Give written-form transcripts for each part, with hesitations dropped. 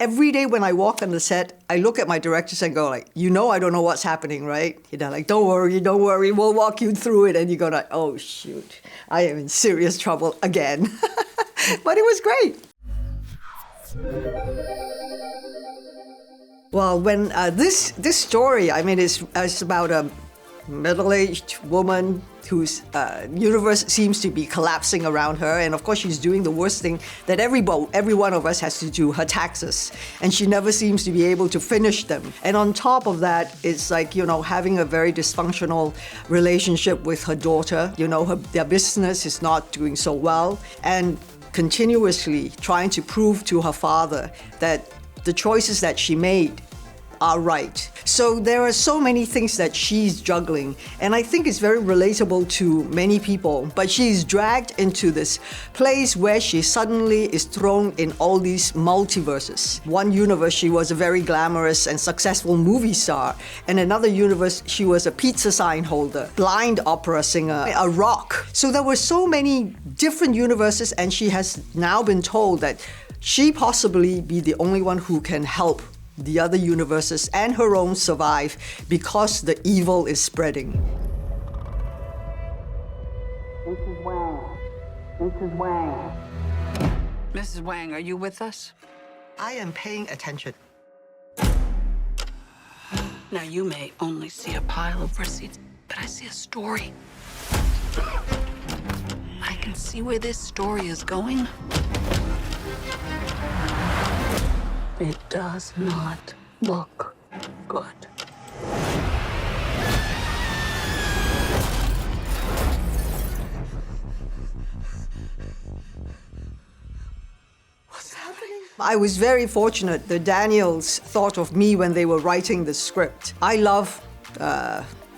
Every day when I walk on the set, I look at my directors and go like, you know I don't know what's happening, right? They're like, don't worry, we'll walk you through it. And you go like, oh shoot, I am in serious trouble again. But it was great. Well, when this story, I mean, it's about a middle-aged woman whose universe seems to be collapsing around her. And of course, she's doing the worst thing that every one of us has to do, her taxes. And she never seems to be able to finish them. And on top of that, it's like, you know, having a very dysfunctional relationship with her daughter. You know, their business is not doing so well. And continuously trying to prove to her father that the choices that she made are right. So there are so many things that she's juggling, and I think it's very relatable to many people, but she's dragged into this place where she suddenly is thrown in all these multiverses. One universe, she was a very glamorous and successful movie star. In another universe, she was a pizza sign holder, blind opera singer, a rock. So there were so many different universes, and she has now been told that she possibly be the only one who can help the other universes and her own survive because the evil is spreading. Mrs. Wang. Mrs. Wang. Mrs. Wang, are you with us? I am paying attention. Now, you may only see a pile of receipts, but I see a story. I can see where this story is going. It does not look good. What's happening? I was very fortunate. The Daniels thought of me when they were writing the script. I love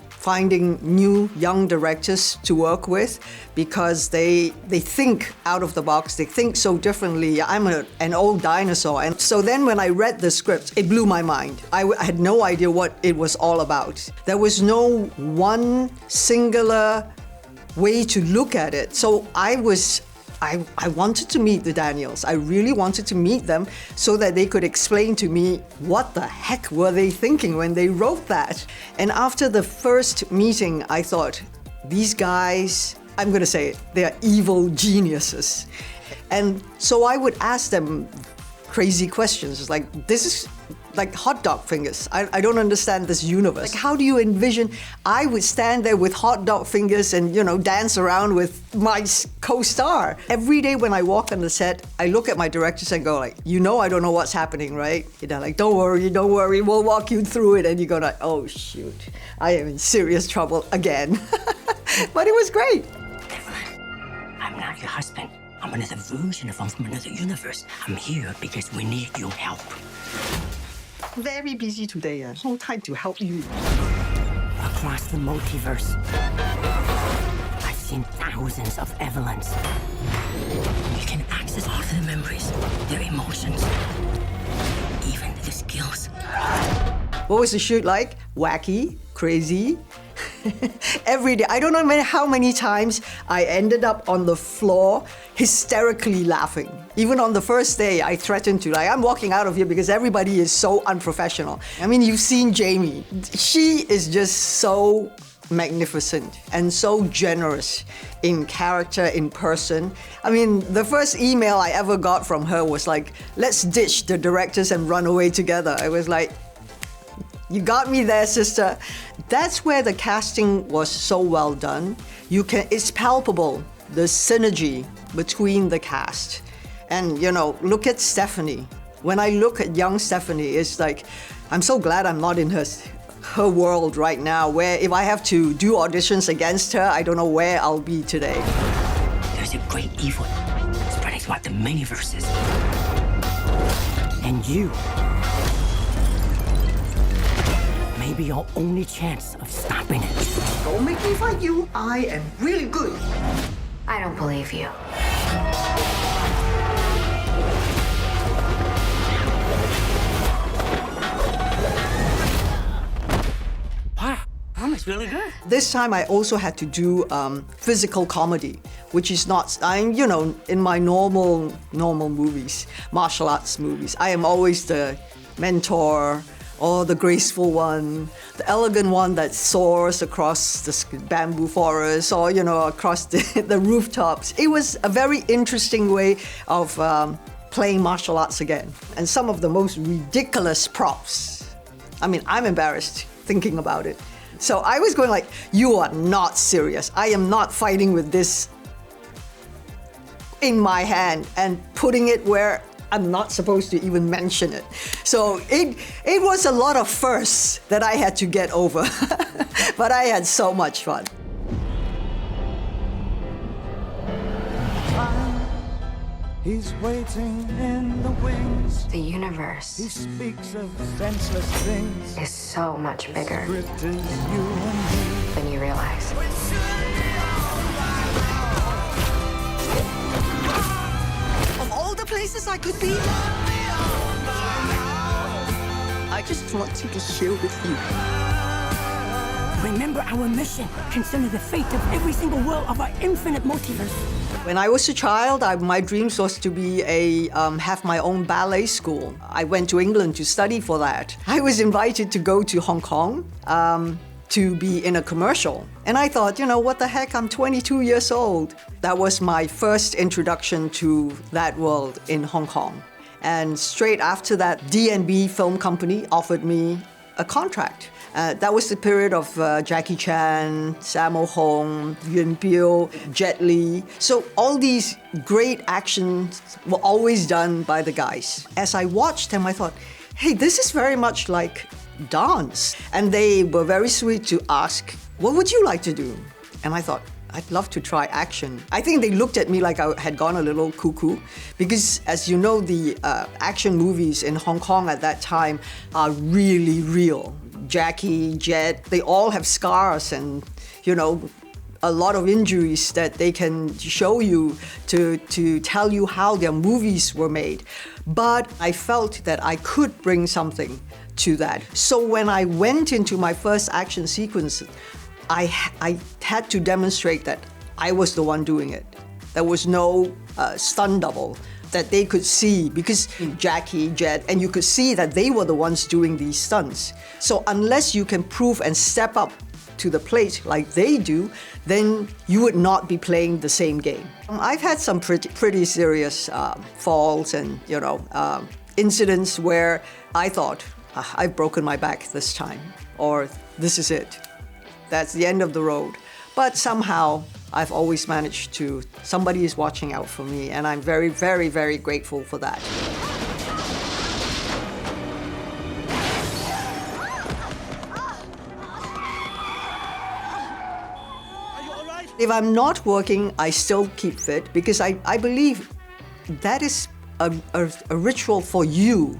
finding new young directors to work with because they think out of the box. They think so differently. I'm an old dinosaur. And so then when I read the script, it blew my mind. I had no idea what it was all about. There was no one singular way to look at it. So I wanted to meet the Daniels. I really wanted to meet them so that they could explain to me what the heck were they thinking when they wrote that. And after the first meeting, I thought, these guys, I'm going to say it, they are evil geniuses. And so I would ask them crazy questions like, this is like hot dog fingers. I don't understand this universe. Like, how do you envision I would stand there with hot dog fingers and, you know, dance around with my co-star? Every day when I walk on the set, I look at my directors and go like, you know I don't know what's happening, right? They're like, don't worry, we'll walk you through it. And you go like, oh shoot, I am in serious trouble again. But it was great. Evelyn, I'm not your husband. I'm another version of him from another universe. I'm here because we need your help. Very busy today. No time to help you. Across the multiverse, I've seen thousands of Evelyns. You can access all of their memories, their emotions, even their skills. What was the shoot like? Wacky, crazy. Every day. I don't know how many times I ended up on the floor hysterically laughing. Even on the first day, I threatened to, I'm walking out of here because everybody is so unprofessional. I mean, you've seen Jamie. She is just so magnificent and so generous in character, in person. I mean, the first email I ever got from her was like, let's ditch the directors and run away together. I was like, you got me there, sister. That's where the casting was so well done. It's palpable, the synergy between the cast. And, you know, look at Stephanie. When I look at young Stephanie, it's like, I'm so glad I'm not in her world right now, where if I have to do auditions against her, I don't know where I'll be today. There's a great evil spreading throughout the many verses. And you may be your only chance of stopping it. Don't make me fight you. I am really good. I don't believe you. Wow, that was really good. This time I also had to do physical comedy, which is not, in my normal movies, martial arts movies, I am always the mentor or the graceful one, the elegant one that soars across the bamboo forest or, across the rooftops. It was a very interesting way of playing martial arts again. And some of the most ridiculous props. I mean, I'm embarrassed thinking about it. So I was going like, you are not serious. I am not fighting with this in my hand and putting it where I'm not supposed to even mention it. So it was a lot of firsts that I had to get over. But I had so much fun. He's waiting in the wings. The He universe speaks of senseless things. is so much bigger Script is you and me. than you realize. Of all the places I could be, I just want to be here with you. Remember our mission. Consider the fate of every single world of our infinite multiverse. When I was a child, my dreams was to be have my own ballet school. I went to England to study for that. I was invited to go to Hong Kong to be in a commercial. And I thought, what the heck, I'm 22 years old. That was my first introduction to that world in Hong Kong. And straight after that, D&B Film Company offered me a contract. That was the period of Jackie Chan, Sammo Hung, Yuen Biao, Jet Li. So all these great actions were always done by the guys. As I watched them, I thought, hey, this is very much like dance. And they were very sweet to ask, what would you like to do? And I thought, I'd love to try action. I think they looked at me like I had gone a little cuckoo because, as you know, the action movies in Hong Kong at that time are really real. Jackie, Jet, they all have scars and, a lot of injuries that they can show you to tell you how their movies were made. But I felt that I could bring something to that. So when I went into my first action sequence, I had to demonstrate that I was the one doing it. There was no stunt double that they could see because Jackie, Jet, and you could see that they were the ones doing these stunts. So unless you can prove and step up to the plate like they do, then you would not be playing the same game. I've had some pretty serious falls and incidents where I thought, I've broken my back this time, or this is it. That's the end of the road. But somehow, I've always managed to, somebody is watching out for me, and I'm very, very, very grateful for that. If I'm not working, I still keep fit because I believe that is a ritual for you.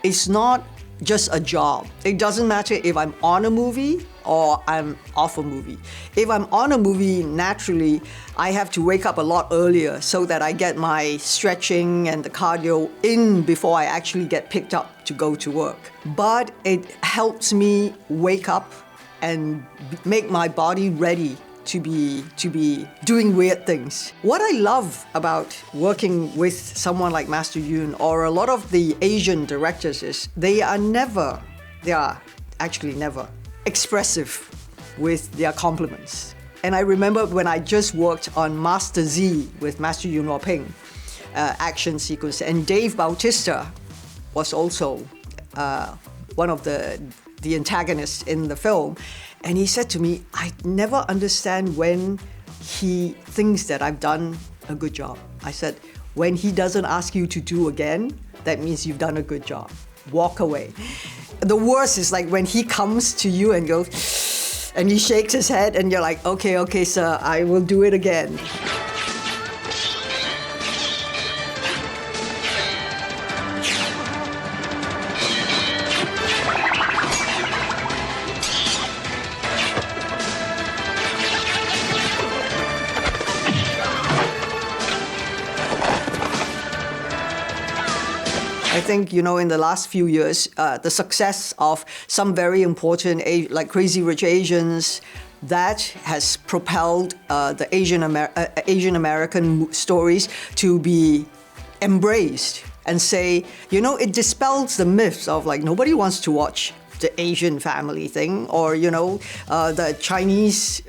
It's not just a job. It doesn't matter if I'm on a movie or I'm off a movie. If I'm on a movie, naturally, I have to wake up a lot earlier so that I get my stretching and the cardio in before I actually get picked up to go to work. But it helps me wake up and make my body ready to be doing weird things. What I love about working with someone like Master Yuen or a lot of the Asian directors is they are actually never expressive with their compliments. And I remember when I just worked on Master Z with Master Yuen Woo-ping action sequence, and Dave Bautista was also one of the antagonists in the film. And he said to me, I never understand when he thinks that I've done a good job. I said, when he doesn't ask you to do again, that means you've done a good job. Walk away. The worst is like when he comes to you and goes, and he shakes his head and you're like, okay, sir, I will do it again. I think, in the last few years, the success of some very important, like Crazy Rich Asians, that has propelled the Asian American stories to be embraced and say, it dispels the myths of like nobody wants to watch the Asian family thing, or the Chinese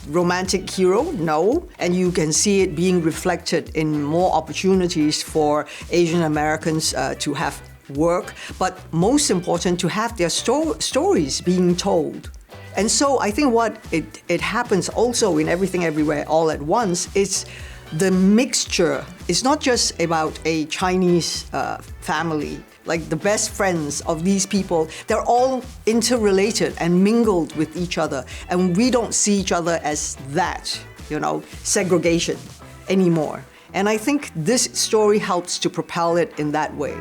romantic hero. No, and you can see it being reflected in more opportunities for Asian Americans to have work, but most important, to have their stories being told. And so I think what it happens also in Everything Everywhere All at Once is the mixture. It's not just about a Chinese family, like the best friends of these people. They're all interrelated and mingled with each other, and we don't see each other as that, segregation anymore. And I think this story helps to propel it in that way.